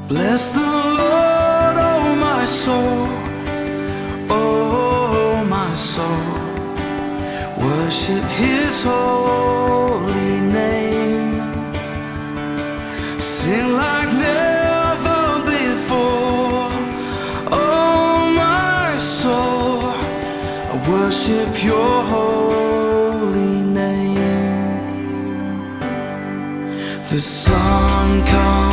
Bless the Lord, oh my soul, oh my soul. Worship His holy name. Sing like never before, oh my soul. I worship Your holy name. The sun comes